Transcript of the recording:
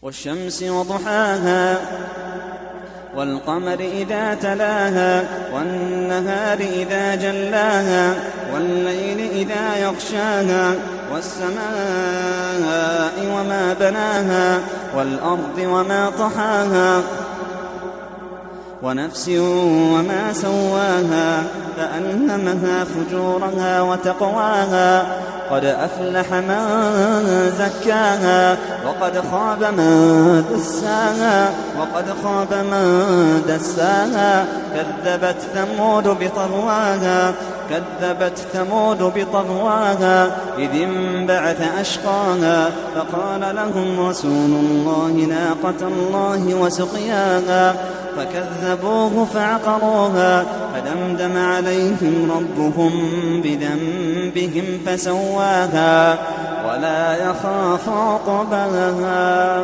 والشمس وضحاها والقمر إذا تلاها والنهار إذا جلاها والليل إذا يغشاها والسماء وما بناها والأرض وما طحاها ونفس وما سواها فألهمها فجورها وتقواها قد أفلح من زكاها وقد خاب من دساها كذبت ثمود بطغواها إذ انبعث أشقاها فقال لهم رسول الله ناقة الله وسقياها فكذبوه فعقروها فدمدم عليهم ربهم بذنبهم فسواها ولا يخاف عقباها.